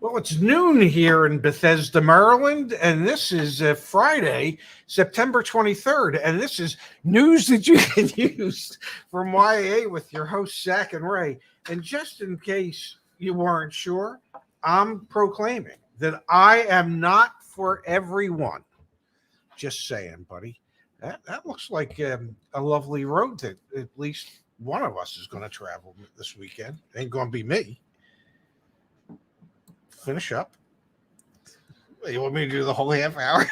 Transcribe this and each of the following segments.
Well, it's noon here in Bethesda, Maryland, and this is Friday, September 23rd, and this is news that you can use from YA with your hosts, Zach and Ray. And just in case you weren't sure, I'm proclaiming that I am not for everyone. Just saying, buddy. That looks like a lovely road that at least one of us is going to travel this weekend. Ain't going to be me. Finish up. You want me to do the whole half hour?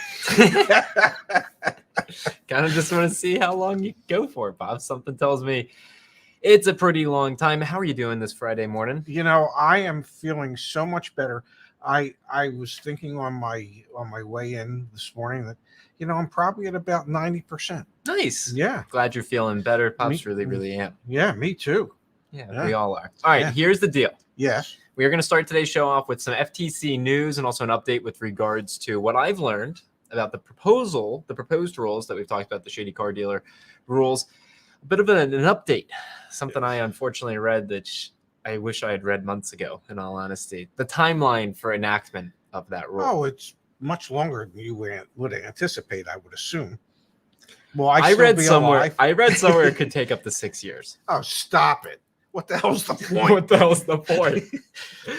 Kind of just want to see how long you go for, Bob. Something tells me it's a pretty long time. How are you doing this Friday morning? You know, I am feeling so much better. I was thinking on my way in this morning that, you know, I'm probably at about 90%. Nice. Yeah. Glad you're feeling better. Pops really am. Yeah, me too. Yeah, we all are. All right, Here's the deal. Yes. We are going to start today's show off with some FTC news and also an update with regards to what I've learned about the proposed rules that we've talked about, the Shady car dealer rules. A bit of an update, something I unfortunately read that I wish I had read months ago, in all honesty. The timeline for enactment of that rule. Oh, it's much longer than you would anticipate, I would assume. Well, I read somewhere it could take up to 6 years. Oh, stop it. What the hell's the point? What the hell's the point?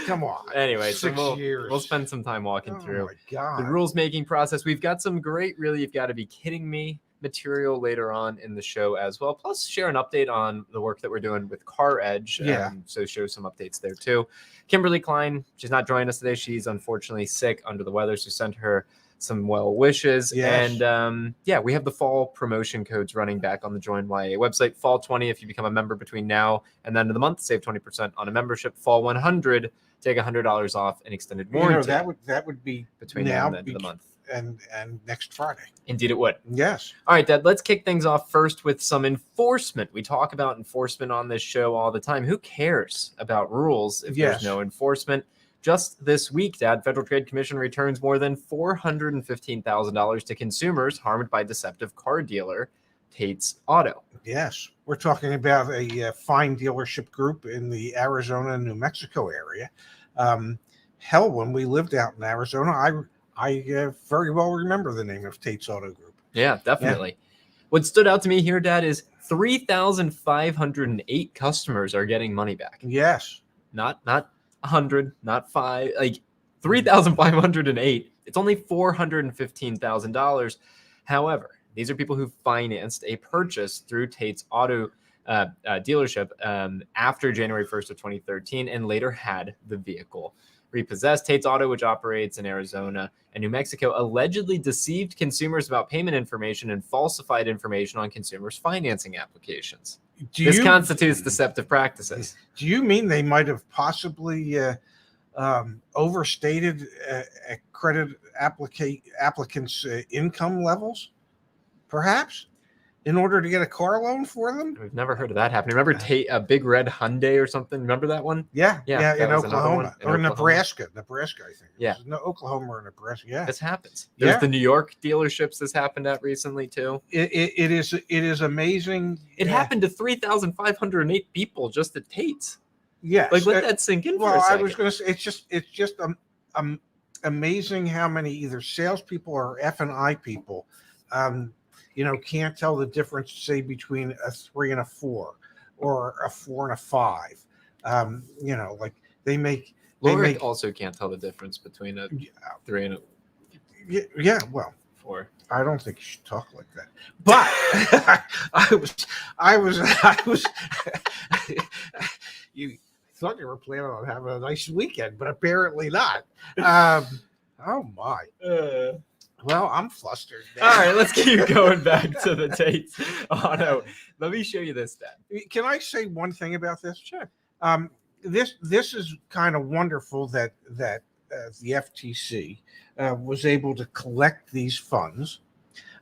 Come on. Anyway, 6 years. We'll spend some time walking through my God. the rules making process. We've got some great, really, you've got to be kidding me, material later on in the show as well. Plus, share an update on the work that we're doing with CarEdge. Yeah. So show some updates there too. Kimberly Klein, she's not joining us today. She's unfortunately sick, under the weather. So send her some well wishes. Yes. And we have the fall promotion codes running back on the Join YA website. Fall 20 if you become a member between now and the end of the month, save 20% on a membership. Fall 100, take $100 off an extended warranty. You know, that would be between now and the end of the month. And next Friday. Indeed it would. Yes. All right, Dad, let's kick things off first with some enforcement. We talk about enforcement on this show all the time. Who cares about rules if there's no enforcement? Just this week, Dad, Federal Trade Commission returns more than $415,000 to consumers harmed by deceptive car dealer Tate's Auto. Yes. We're talking about a fine dealership group in the Arizona and New Mexico area. Hell, when we lived out in Arizona, I very well remember the name of Tate's Auto Group. Yeah, definitely. Yeah. What stood out to me here, Dad, is 3,508 customers are getting money back. Yes. Not 100, not 5, like 3,508. It's only $415,000. However, these are people who financed a purchase through Tate's Auto dealership after January 1st of 2013 and later had the vehicle repossessed. Tate's Auto, which operates in Arizona and New Mexico, allegedly deceived consumers about payment information and falsified information on consumers' financing applications. This constitutes deceptive practices. Do you mean they might have possibly overstated a credit applicants' income levels, perhaps, in order to get a car loan for them? We've never heard of that happening. Remember a Big Red Hyundai or something? Remember that one? Yeah, in Oklahoma. Or Nebraska, I think. Yeah. No, Oklahoma or Nebraska, yeah. This happens. There's the New York dealerships this happened at recently, too. It is amazing. It happened to 3,508 people just at Tate's. Yes. Like, let that sink in for a second. I was going to say, it's just amazing how many either salespeople or F&I people can't tell the difference, say, between a 3 and a 4 or a 4 and a 5. Like they make. Laura also can't tell the difference between a 3 and a. Yeah, well, 4. I don't think you should talk like that. But I was. You thought you were planning on having a nice weekend, but apparently not. Oh my. Well, I'm flustered now. All right, let's keep going back to the Tate's Auto. Let me show you this, Dad. Can I say one thing about this? Sure. This is kind of wonderful that the FTC was able to collect these funds,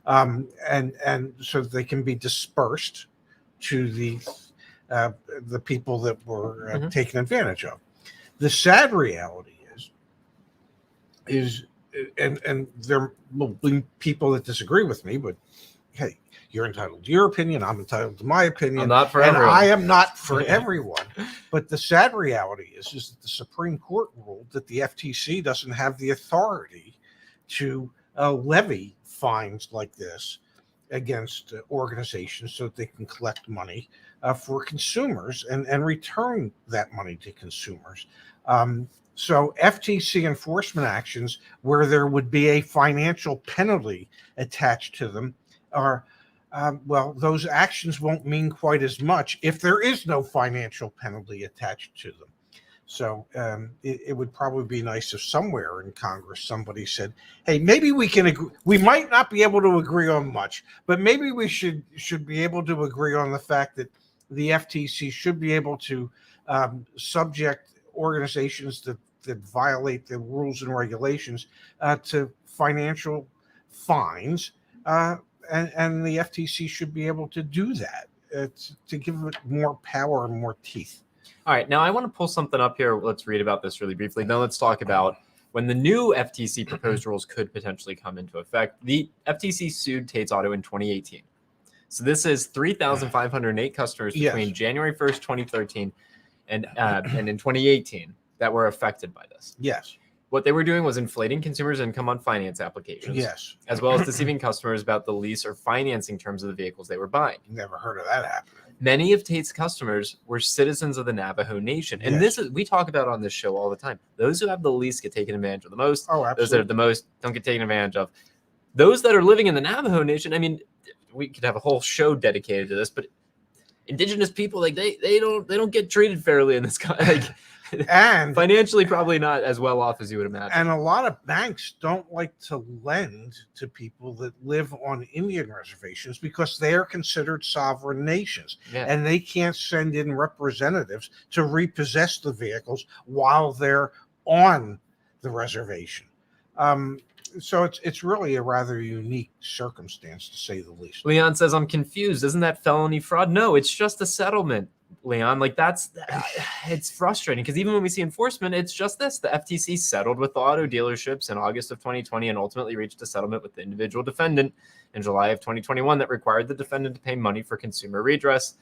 and so they can be dispersed to the people that were taken advantage of. The sad reality is. And there will be people that disagree with me, but hey, You're entitled to your opinion. I'm entitled to my opinion. I'm not for and everyone. I am not for everyone. But the sad reality is that the Supreme Court ruled that the FTC doesn't have the authority to levy fines like this against organizations so that they can collect money for consumers and return that money to consumers. So FTC enforcement actions where there would be a financial penalty attached to them are, well, those actions won't mean quite as much if there is no financial penalty attached to them. So it would probably be nice if somewhere in Congress somebody said, "Hey, maybe we can agree. We might not be able to agree on much, but maybe we should be able to agree on the fact that the FTC should be able to subject organizations that violate the rules and regulations to financial fines, and the FTC should be able to do that to give it more power and more teeth." All right, now I want to pull something up here. Let's read about this really briefly. Then let's talk about when the new FTC proposed rules could potentially come into effect. The FTC sued Tate's Auto in 2018. So this is 3,508 customers between January 1st, 2013 and in 2018 that were affected by this. Yes. What they were doing was inflating consumers' income on finance applications. Yes. As well as deceiving customers about the lease or financing terms of the vehicles they were buying. Never heard of that happening. Many of Tate's customers were citizens of the Navajo Nation. And this is, we talk about on this show all the time. Those who have the least get taken advantage of the most. Oh, absolutely. Those that have the most don't get taken advantage of. Those that are living in the Navajo Nation, I mean, we could have a whole show dedicated to this, but indigenous people, like they don't get treated fairly in this country. Like, and financially probably not as well off as you would imagine. And a lot of banks don't like to lend to people that live on Indian reservations because they are considered sovereign nations. And they can't send in representatives to repossess the vehicles while they're on the reservation. So it's really a rather unique circumstance, to say the least. Leon says, I'm confused. Isn't that felony fraud? No, it's just a settlement, Leon. Like it's frustrating because even when we see enforcement, it's just this. The FTC settled with the auto dealerships in August of 2020 and ultimately reached a settlement with the individual defendant in July of 2021 that required the defendant to pay money for consumer redress.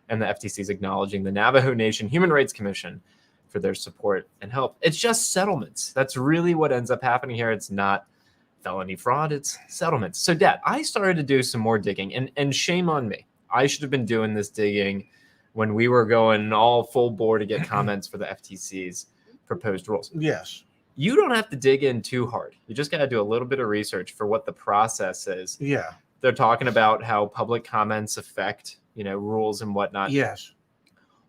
And the FTC is acknowledging the Navajo Nation Human Rights Commission for their support and help. It's just settlements. That's really what ends up happening here. It's not felony fraud, it's settlements. So, Dad, I started to do some more digging, and shame on me. I should have been doing this digging when we were going all full bore to get comments for the FTC's proposed rules. Yes. You don't have to dig in too hard. You just got to do a little bit of research for what the process is. Yeah. They're talking about how public comments affect, rules and whatnot. Yes.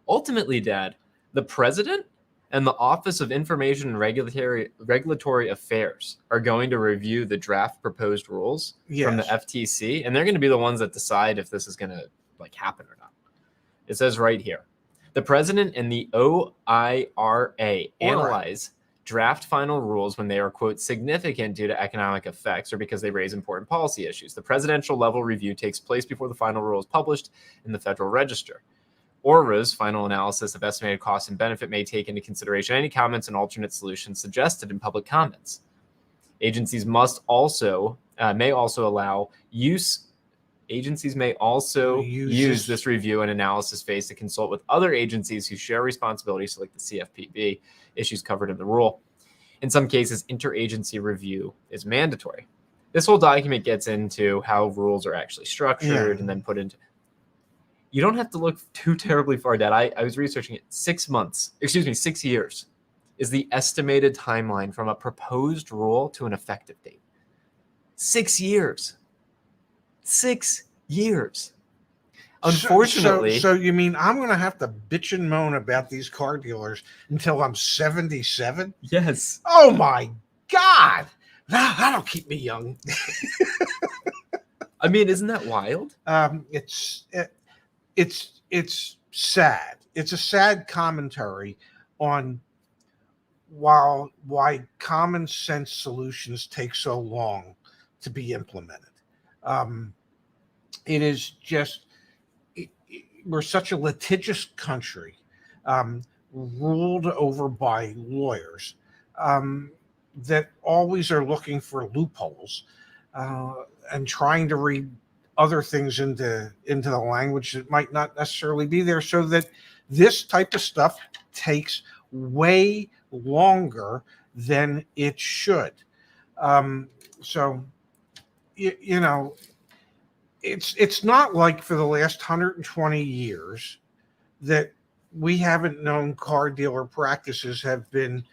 Ultimately, Dad, the president and the Office of Information and Regulatory Affairs are going to review the draft proposed rules from the FTC, and they're going to be the ones that decide if this is going to happen or not. It says right here, the president and the OIRA analyze draft final rules when they are, quote, significant due to economic effects or because they raise important policy issues. The presidential level review takes place before the final rule is published in the Federal Register. ORA's final analysis of estimated cost and benefit may take into consideration any comments and alternate solutions suggested in public comments. Agencies may also use this review and analysis phase to consult with other agencies who share responsibilities, like the CFPB, issues covered in the rule. In some cases, interagency review is mandatory. This whole document gets into how rules are actually structured and then put into. You don't have to look too terribly far, Dad. I was researching it. 6 years is the estimated timeline from a proposed rule to an effective date. 6 years. 6 years. Unfortunately. So you mean I'm going to have to bitch and moan about these car dealers until I'm 77? Yes. Oh, my God. That'll keep me young. I mean, isn't that wild? It's sad. It's a sad commentary on why common sense solutions take so long to be implemented. It is just we're such a litigious country, ruled over by lawyers that always are looking for loopholes and trying to read other things into the language that might not necessarily be there, so that this type of stuff takes way longer than it should. So you know, it's not like for the last 120 years that we haven't known car dealer practices have been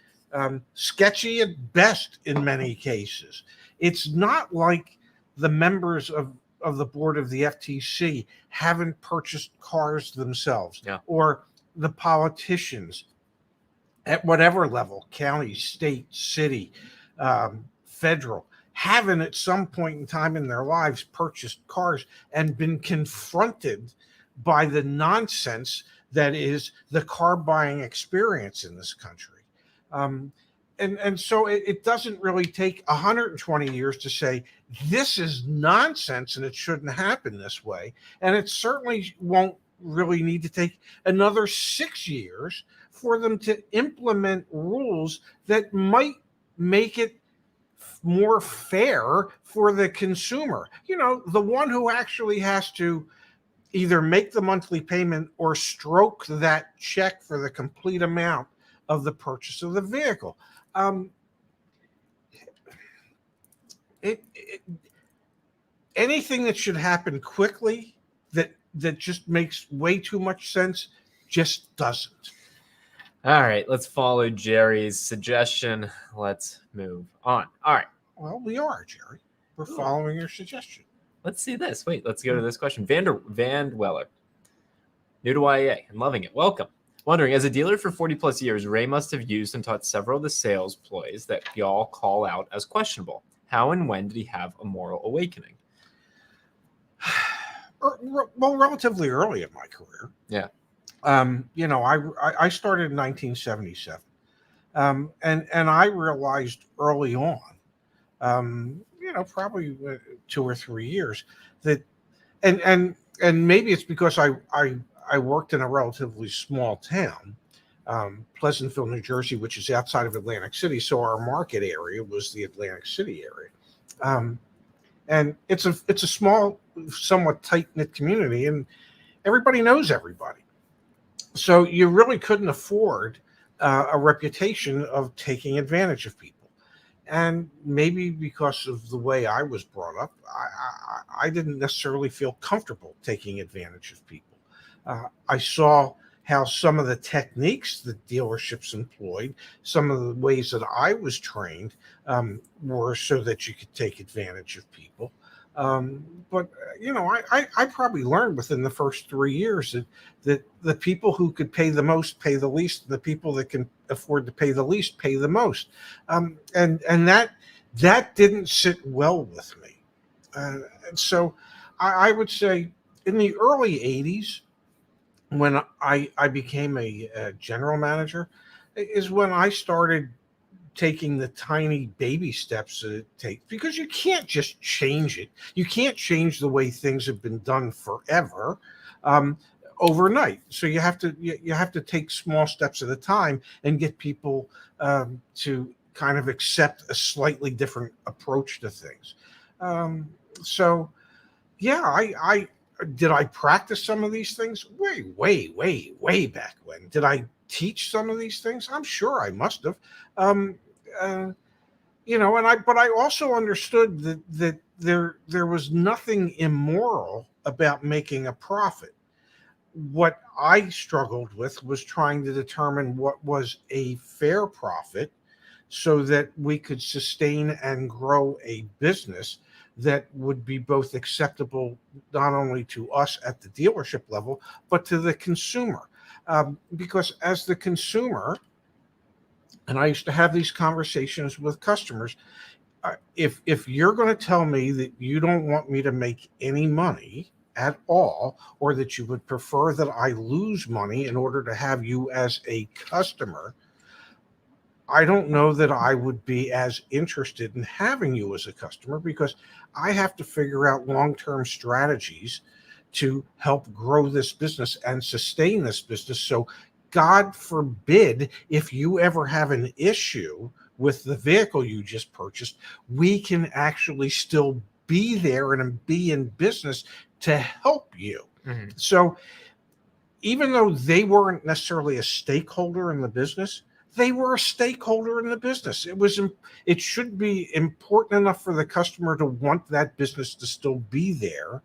sketchy at best in many cases. It's not like the members of the board of the FTC haven't purchased cars themselves, Yeah. or the politicians at whatever level, county, state, city, federal, haven't at some point in time in their lives purchased cars and been confronted by the nonsense that is the car buying experience in this country. And so it doesn't really take 120 years to say this is nonsense and it shouldn't happen this way. And it certainly won't really need to take another 6 years for them to implement rules that might make it more fair for the consumer. You know, the one who actually has to either make the monthly payment or stroke that check for the complete amount of the purchase of the vehicle. Anything that should happen quickly that just makes way too much sense just doesn't. All right, let's follow Jerry's suggestion. Let's move on. All right. Well, we are, Jerry. We're following your suggestion. Let's see this. Wait, let's go to this question. Van Weller. New to YA and loving it. Welcome. Wondering, as a dealer for 40 plus years, Ray must have used and taught several of the sales ploys that y'all call out as questionable. How and when did he have a moral awakening? Well, relatively early in my career. Yeah. You know, I started in 1977. And I realized early on, you know, probably 2 or 3 years that, and maybe it's because I worked in a relatively small town, Pleasantville, New Jersey, which is outside of Atlantic City. So our market area was the Atlantic City area. And it's a small, somewhat tight-knit community, and everybody knows everybody. So you really couldn't afford a reputation of taking advantage of people. And maybe because of the way I was brought up, I didn't necessarily feel comfortable taking advantage of people. I saw how some of the techniques that dealerships employed, some of the ways that I was trained, were so that you could take advantage of people. But you know, I probably learned within the first 3 years that the people who could pay the most pay the least, and the people that can afford to pay the least pay the most. And that didn't sit well with me. And so I would say in the early 80s, when I became a general manager, is when I started taking the tiny baby steps that it takes, because you can't just change it. You can't change the way things have been done forever overnight. So you have to take small steps at a time and get people to kind of accept a slightly different approach to things. So yeah, I practice some of these things way back when. Did I teach some of these things? I'm sure I must have. You know, but I also understood that there was nothing immoral about making a profit. What I struggled with was trying to determine what was a fair profit so that we could sustain and grow a business that would be both acceptable not only to us at the dealership level, but to the consumer. Because as the consumer, and I used to have these conversations with customers, if you're going to tell me that you don't want me to make any money at all, or that you would prefer that I lose money in order to have you as a customer, I don't know that I would be as interested in having you as a customer, because I have to figure out long-term strategies to help grow this business and sustain this business. So God forbid, if you ever have an issue with the vehicle you just purchased, we can actually still be there and be in business to help you. Mhm. So even though they weren't necessarily a stakeholder in the business, they were a stakeholder in the business. It should be important enough for the customer to want that business to still be there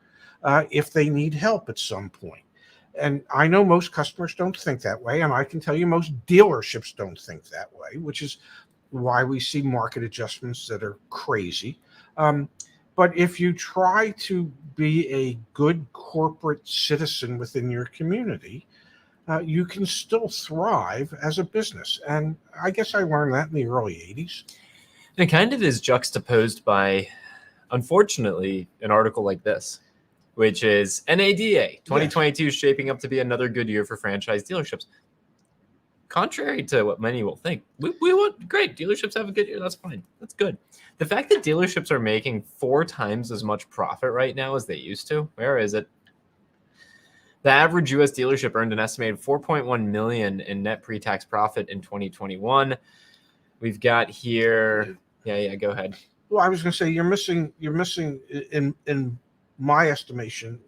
if they need help at some point. And I know most customers don't think that way, and I can tell you most dealerships don't think that way, which is why we see market adjustments that are crazy. But if you try to be a good corporate citizen within your community, you can still thrive as a business. And I guess I learned that in the early 80s. It kind of is juxtaposed by, unfortunately, an article like this, which is NADA 2022 is shaping up to be another good year for franchise dealerships. Contrary to what many will think, we want great dealerships have a good year. That's fine. That's good. The fact that dealerships are making 4 times as much profit right now as they used to, where is it? The average U.S. dealership earned an estimated $4.1 million in net pre-tax profit in 2021. We've got here, yeah, go ahead. Well, I was going to say you're missing in my estimation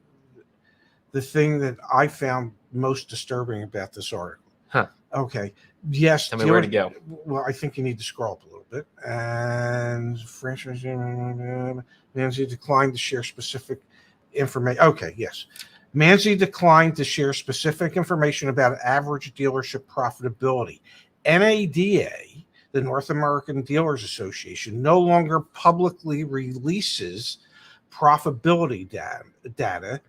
the thing that I found most disturbing about this article. Huh. Okay. Yes. Tell me where to go. Well, I think you need to scroll up a little bit. And franchise Manzi declined to share specific information. Okay. Yes. Manzi declined to share specific information about average dealership profitability. NADA, the North American Dealers Association, no longer publicly releases profitability data,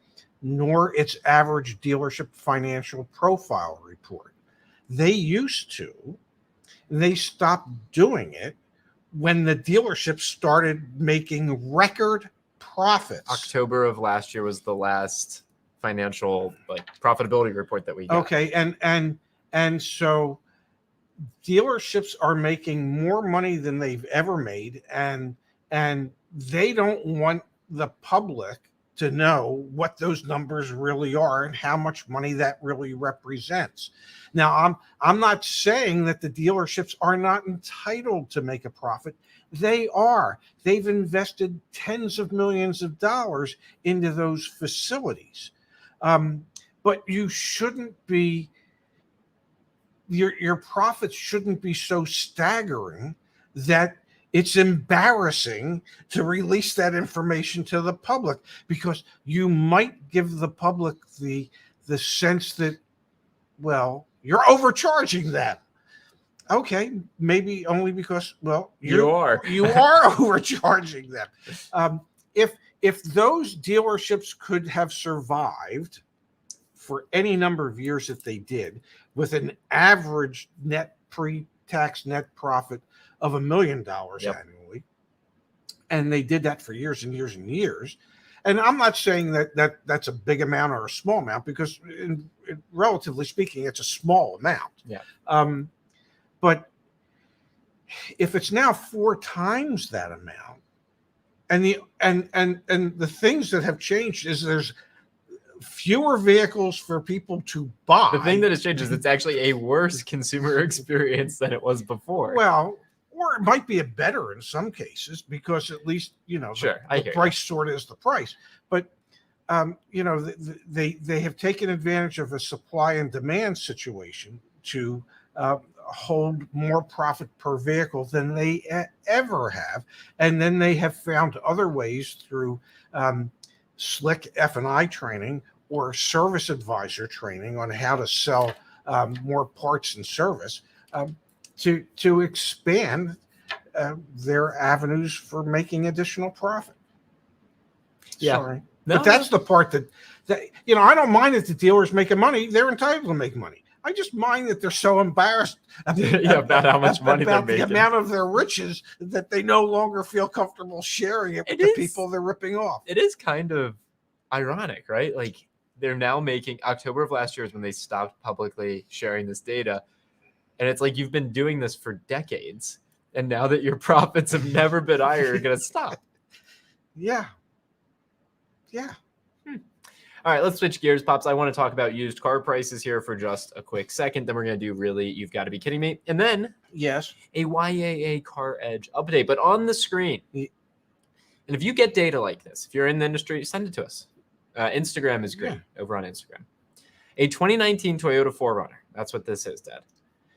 nor its average dealership financial profile report. They used to, and they stopped doing it when the dealerships started making record profits. October of last year was the last financial profitability report that we got. Okay, and so dealerships are making more money than they've ever made, and they don't want the public to know what those numbers really are and how much money that really represents. Now, I'm not saying that the dealerships are not entitled to make a profit. They are. They've invested tens of millions of dollars into those facilities. But you shouldn't be, your profits shouldn't be so staggering that it's embarrassing to release that information to the public, because you might give the public the sense that, well, you're overcharging them. Okay, maybe only because, well, you are overcharging them. If those dealerships could have survived for any number of years that they did, with an average net pre-tax net profit of $1 million annually, and they did that for years and years and years. And I'm not saying that that's a big amount or a small amount, because relatively speaking, it's a small amount. Yeah. But if it's now 4 times that amount, and the things that have changed is there's fewer vehicles for people to buy. The thing that has changed is it's actually a worse consumer experience than it was before. Well, or it might be a better in some cases, because at least, the price sort of is the price. But they have taken advantage of a supply and demand situation to hold more profit per vehicle than they ever have. And then they have found other ways through slick F&I training or service advisor training on how to sell more parts and service to expand their avenues for making additional profit. Yeah. Sorry. No, but that's the part that I don't mind that the dealers making money. They're entitled to make money. I just mind that they're so embarrassed about how much money they're making, the amount of their riches, that they no longer feel comfortable sharing it with the people they're ripping off. It is kind of ironic, right? Like, they're now making, October of last year is when they stopped publicly sharing this data. And it's like, you've been doing this for decades, and now that your profits have never been higher, you're going to stop. Yeah. All right, let's switch gears, Pops. I want to talk about used car prices here for just a quick second. Then we're going to do really, you've got to be kidding me. And then yes, a YAA CarEdge update. But on the screen, And if you get data like this, if you're in the industry, send it to us. Instagram is great. Over on Instagram. A 2019 Toyota 4Runner. That's what this is, Dad.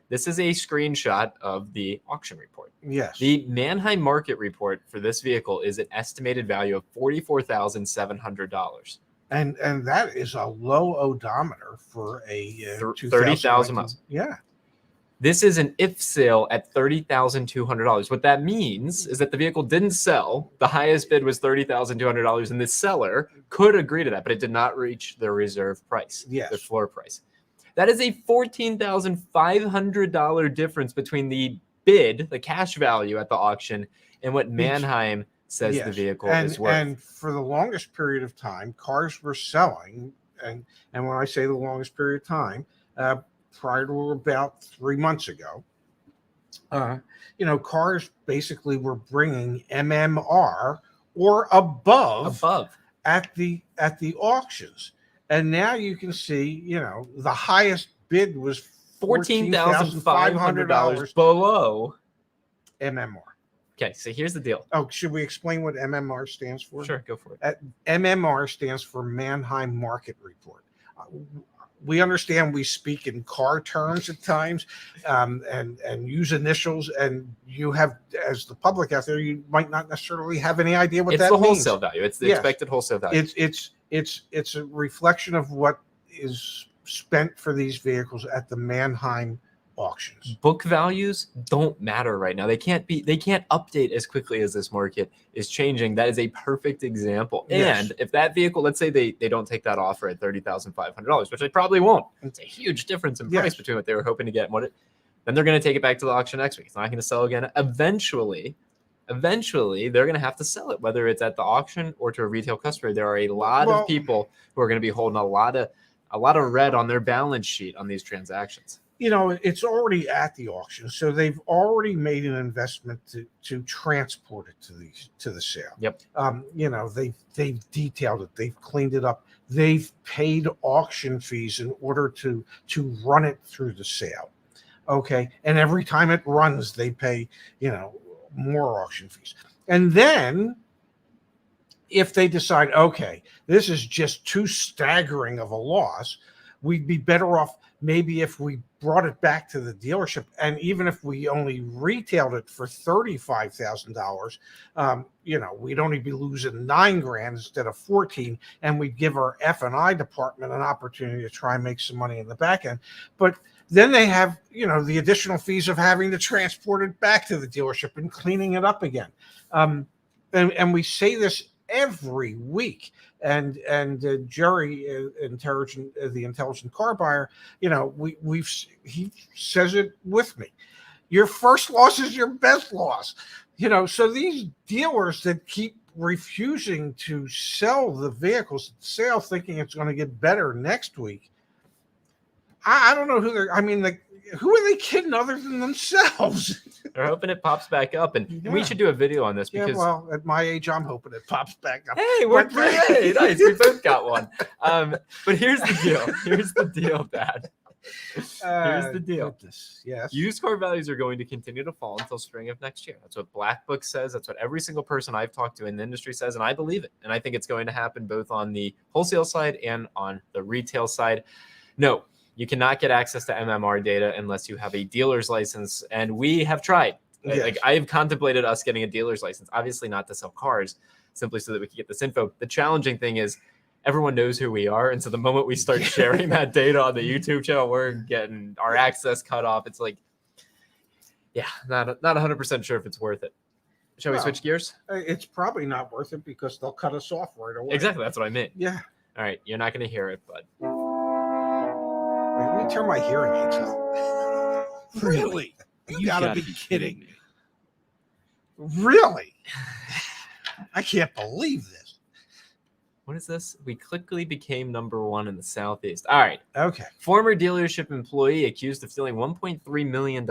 This is a screenshot of the auction report. Yes. The Manheim market report for this vehicle is an estimated value of $44,700. And that is a low odometer for a 30,000 miles. Yeah. This is an if sale at $30,200. What that means is that the vehicle didn't sell. The highest bid was $30,200, and the seller could agree to that, but it did not reach the reserve price, the floor price. That is a $14,500 difference between the bid, the cash value at the auction, and what Manheim says the vehicle is worth. And for the longest period of time, cars were selling, and when I say the longest period of time, prior to about 3 months ago, cars basically were bringing MMR or above at the auctions. And now you can see, the highest bid was $14,500 below MMR. Okay, so here's the deal. Oh, should we explain what MMR stands for? Sure, go for it. MMR stands for Manheim Market Report. We understand we speak in car terms at times, and use initials, and you have, as the public out there, you might not necessarily have any idea what that means. It's the wholesale value. It's the expected wholesale value. It's a reflection of what is spent for these vehicles at the Manheim auctions. Book values don't matter right now. They can't update as quickly as this market is changing. That is a perfect example. Yes. And if that vehicle, let's say they don't take that offer at $30,500, which they probably won't. It's a huge difference in price between what they were hoping to get and then they're going to take it back to the auction next week. It's not going to sell again. Eventually they're going to have to sell it, whether it's at the auction or to a retail customer. There are a lot of people who are going to be holding a lot of red on their balance sheet on these transactions. It's already at the auction, so they've already made an investment to transport it to the sale. Yep. They've detailed it, they've cleaned it up, they've paid auction fees in order to run it through the sale. Okay, and every time it runs, they pay more auction fees. And then, if they decide, okay, this is just too staggering of a loss, we'd be better off maybe if we brought it back to the dealership, and even if we only retailed it for $35,000, we'd only be losing $9,000 instead of 14, and we'd give our F&I department an opportunity to try and make some money in the back end. But then they have, the additional fees of having to transport it back to the dealership and cleaning it up again. And we say this every week. And Jerry, the intelligent car buyer, he says it with me. Your first loss is your best loss. So these dealers that keep refusing to sell the vehicles at sale, thinking it's going to get better next week. I don't know who who are they kidding other than themselves? They're hoping it pops back up, and we should do a video on this because, at my age, I'm hoping it pops back up. Hey, we're great. Nice, we both got one. But here's the deal. Here's the deal, Dad. Here's the deal. Yes. Used car values are going to continue to fall until spring of next year. That's what Black Book says. That's what every single person I've talked to in the industry says, and I believe it. And I think it's going to happen both on the wholesale side and on the retail side. No. You cannot get access to MMR data unless you have a dealer's license, and we have tried. Yes. Like I have contemplated us getting a dealer's license, obviously not to sell cars, simply so that we can get this info. The challenging thing is everyone knows who we are, and so the moment we start sharing that data on the YouTube channel, we're getting our access cut off. It's like, not 100% sure if it's worth it. Shall we switch gears? It's probably not worth it because they'll cut us off right away. Exactly, that's what I meant. Yeah. All right, you're not going to hear it, but. Let me turn my hearing aids on. Really? You gotta be kidding me. Really? I can't believe this. What is this? We quickly became number one in the Southeast. All right. Okay. Former dealership employee accused of stealing $1.3 million.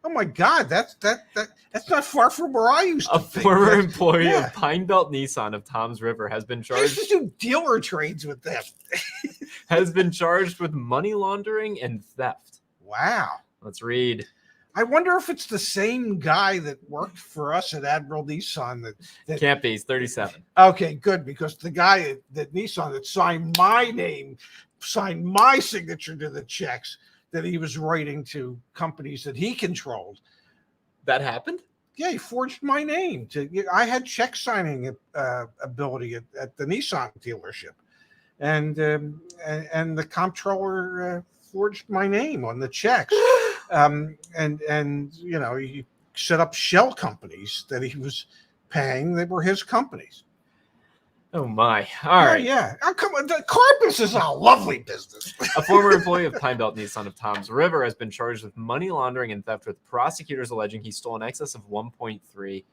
Oh my God, that's not far from where I used to be. A former employee of Pine Belt Nissan of Toms River has been charged. I used to do dealer trades with them. Has been charged with money laundering and theft. Wow. Let's read. I wonder if it's the same guy that worked for us at Admiral Nissan. That Can't be. He's 37. Okay, good, because the guy at Nissan that signed my name, signed my signature to the checks that he was writing to companies that he controlled. That happened? Yeah, he forged my name. I had check signing ability at the Nissan dealership, and the comptroller forged my name on the checks. And he set up shell companies that he was paying that were his companies. Oh my! All right. Yeah. Oh, come on. The car business is a lovely business. A former employee of Pine Belt Nissan of Toms River has been charged with money laundering and theft, with prosecutors alleging he stole in excess of $1.3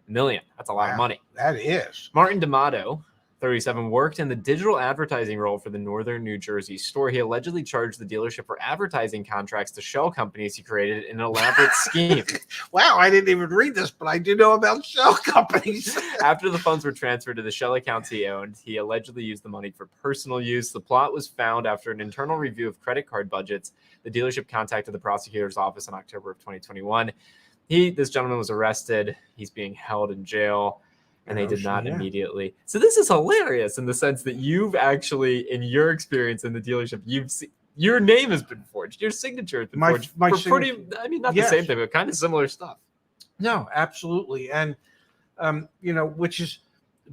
million. That's a lot of money. That is. Martin D'Amato, 37, worked in the digital advertising role for the Northern New Jersey store. He allegedly charged the dealership for advertising contracts to shell companies he created in an elaborate scheme. Wow, I didn't even read this, but I do know about shell companies. After the funds were transferred to the shell accounts he owned, he allegedly used the money for personal use. The plot was found after an internal review of credit card budgets. The dealership contacted the prosecutor's office in October of 2021. This gentleman was arrested. He's being held in jail. And they did not immediately. So this is hilarious in the sense that you've actually, in your experience in the dealership, you've seen, your name has been forged, your signature has been forged. Not the same thing, but kind of similar stuff. No, absolutely. And, which is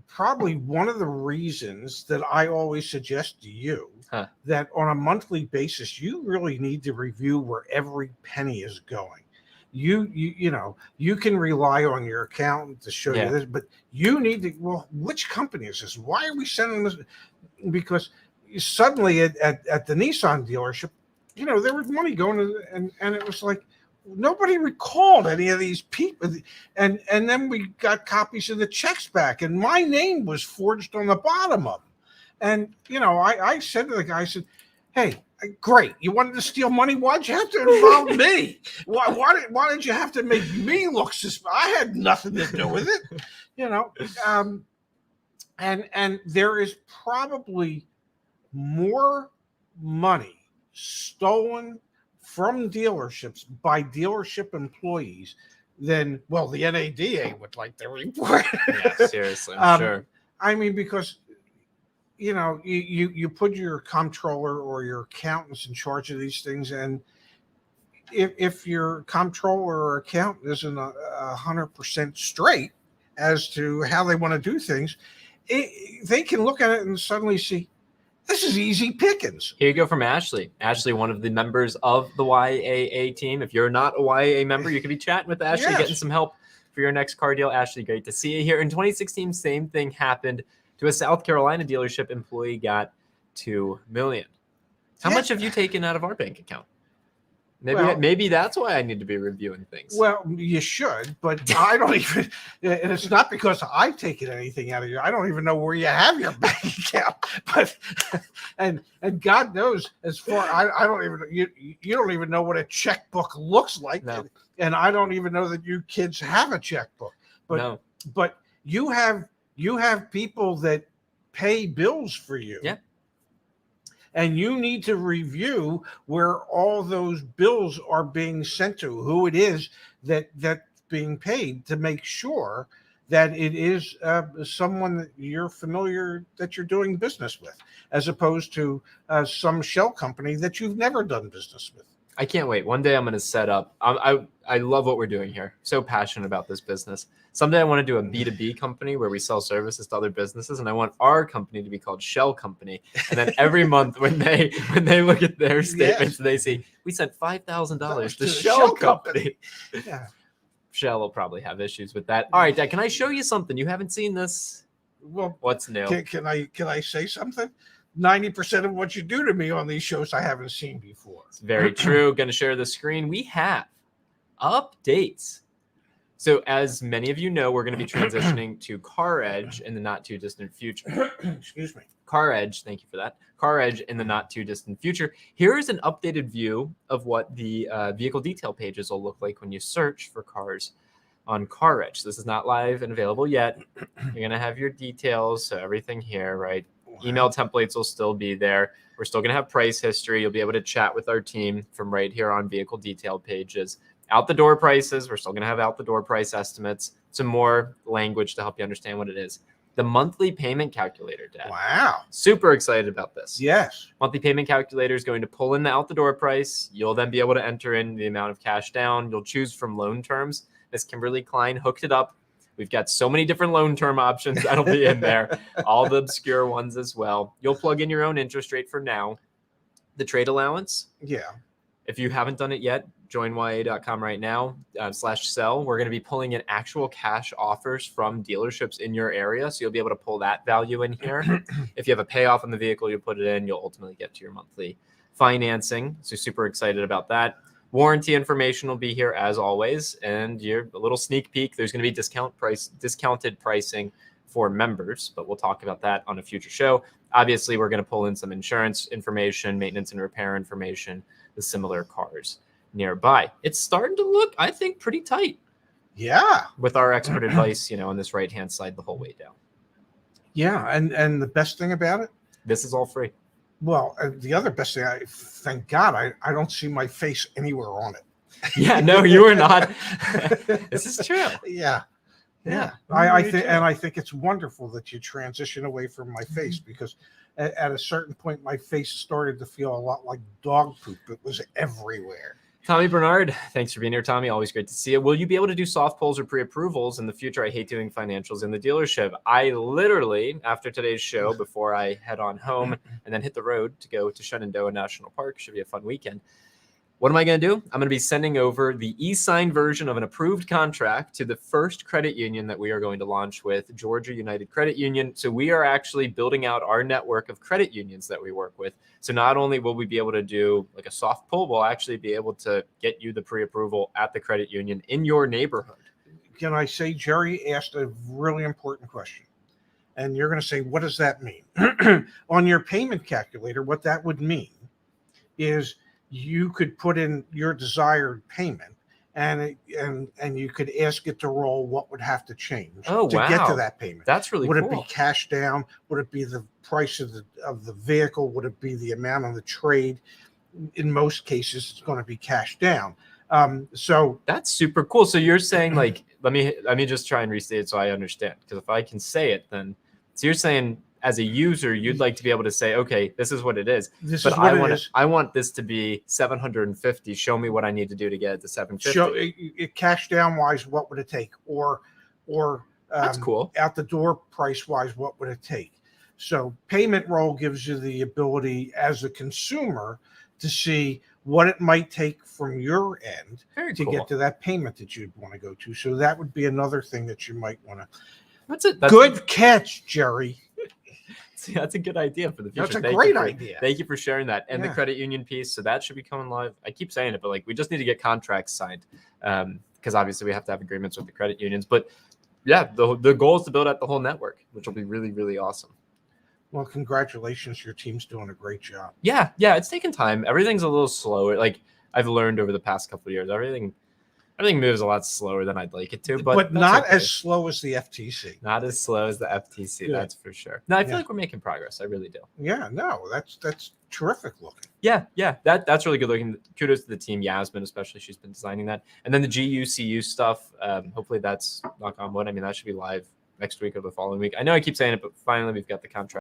probably one of the reasons that I always suggest to you that on a monthly basis, you really need to review where every penny is going. You can rely on your accountant to show you this, but you need to, which company is this? Why are we sending this? Because suddenly at the Nissan dealership, there was money going to, and it was like, nobody recalled any of these people. And then we got copies of the checks back, and my name was forged on the bottom of them. And, I said to the guy, I said, hey, great. You wanted to steal money. Why'd you have to involve me? Why did you have to make me look suspicious? I had nothing to do with it, and there is probably more money stolen from dealerships by dealership employees than, the NADA would like to report. Yeah, seriously, I'm sure. I mean, because you put your comptroller or your accountants in charge of these things, and if your comptroller or accountant isn't 100% straight as to how they want to do things, they can look at it and suddenly see this is easy pickings. Here you go from Ashley. Ashley, one of the members of the YAA team. If you're not a YAA member, you could be chatting with Ashley, getting some help for your next car deal. Ashley, great to see you here. In 2016, same thing happened to a South Carolina dealership. Employee got $2 million. How much have you taken out of our bank account? Maybe that's why I need to be reviewing things. Well, you should, but I don't even, and it's not because I've taken anything out of you. I don't even know where you have your bank account. But and God knows, as far I don't even you don't even know what a checkbook looks like. No. And I don't even know that you kids have a checkbook. But you have people that pay bills for you. Yeah. And you need to review where all those bills are being sent to, who it is that's being paid, to make sure that it is someone that you're familiar, that you're doing business with, as opposed to some shell company that you've never done business with. I can't wait. One day I'm going to set up. I love what we're doing here. So passionate about this business. Someday I want to do a B2B company where we sell services to other businesses, and I want our company to be called Shell Company. And then every month when they look at their statements, they see we sent $5,000 to Shell Company. Yeah. Shell will probably have issues with that. All right, Dad, can I show you something? You haven't seen this. Well, what's new? Can I say something? 90% of what you do to me on these shows I haven't seen before. It's very true. Going to share the screen. We have updates. So as many of you know, we're going to be transitioning to CarEdge in the not too distant future. Excuse me. CarEdge, thank you for that. CarEdge in the not too distant future. Here is an updated view of what the vehicle detail pages will look like when you search for cars on CarEdge. This is not live and available yet. You're going to have your details, so everything here, right? Email templates will still be there. We're still going to have price history. You'll be able to chat with our team from right here on vehicle detail pages. Out the door prices. We're still going to have out the door price estimates. Some more language to help you understand what it is. The monthly payment calculator, Dad. Wow. Super excited about this. Yes. Monthly payment calculator is going to pull in the out the door price. You'll then be able to enter in the amount of cash down. You'll choose from loan terms. Miss Kimberly Klein hooked it up. We've got so many different loan term options that'll be in there, all the obscure ones as well. You'll plug in your own interest rate for now. The trade allowance. Yeah. If you haven't done it yet, join ya.com right now /sell. We're going to be pulling in actual cash offers from dealerships in your area. So you'll be able to pull that value in here. If you have a payoff on the vehicle, you put it in, you'll ultimately get to your monthly financing. So super excited about that. Warranty information will be here as always. And a little sneak peek, there's going to be discounted pricing for members, but we'll talk about that on a future show. Obviously, we're going to pull in some insurance information, maintenance and repair information, the similar cars nearby. It's starting to look, I think, pretty tight. Yeah. With our expert advice, on this right-hand side the whole way down. Yeah. And the best thing about it? This is all free. Well, the other best thing, thank God, I don't see my face anywhere on it. Yeah, no, you are not. This is true. Yeah. Yeah. I think it's wonderful that you transition away from my face, because at a certain point, my face started to feel a lot like dog poop. It was everywhere. Tommy Bernard, thanks for being here, Tommy. Always great to see you. Will you be able to do soft pulls or pre-approvals in the future? I hate doing financials in the dealership. I literally, after today's show, before I head on home and then hit the road to go to Shenandoah National Park, should be a fun weekend. What am I going to do? I'm going to be sending over the e-signed version of an approved contract to the first credit union that we are going to launch with, Georgia United Credit Union. So we are actually building out our network of credit unions that we work with. So not only will we be able to do like a soft pull, we'll actually be able to get you the pre-approval at the credit union in your neighborhood. Can I say, Jerry asked a really important question. And you're going to say, what does that mean? On your payment calculator, what that would mean is you could put in your desired payment, and you could ask it to roll what would have to change to get to that payment. That's really cool. Would it be cash down? Would it be the price of the vehicle? Would it be the amount of the trade? In most cases, it's going to be cash down. So that's super cool. So you're saying, like, let me just try and restate it so I understand, because if I can say it, then so you're saying, as a user, you'd like to be able to say, okay, this is what it is. I want this to be 750. Show me what I need to do to get it to 750. Show cash down wise, what would it take? Or that's cool. Out the door price wise, what would it take? So payment roll gives you the ability as a consumer to see what it might take from your end to get to that payment that you'd want to go to. So that would be another thing that you might want to. That's it. Good catch, Jerry. See, that's a good idea for the future. That's a great idea. Thank you for sharing that. And the credit union piece. So that should be coming live. I keep saying it, but like we just need to get contracts signed because obviously we have to have agreements with the credit unions. But yeah, the goal is to build out the whole network, which will be really, really awesome. Well, congratulations. Your team's doing a great job. Yeah. It's taken time. Everything's a little slower. Like I've learned over the past couple of years, everything moves a lot slower than I'd like it to, but not as slow as the FTC. Not as slow as the FTC, that's for sure. No, I feel like we're making progress. I really do. Yeah, no, that's terrific looking. Yeah, that's really good looking. Kudos to the team, Yasmin, especially. She's been designing that. And then the GUCU stuff, hopefully that's knock on wood. I mean, that should be live next week or the following week. I know I keep saying it, but finally we've got the contract.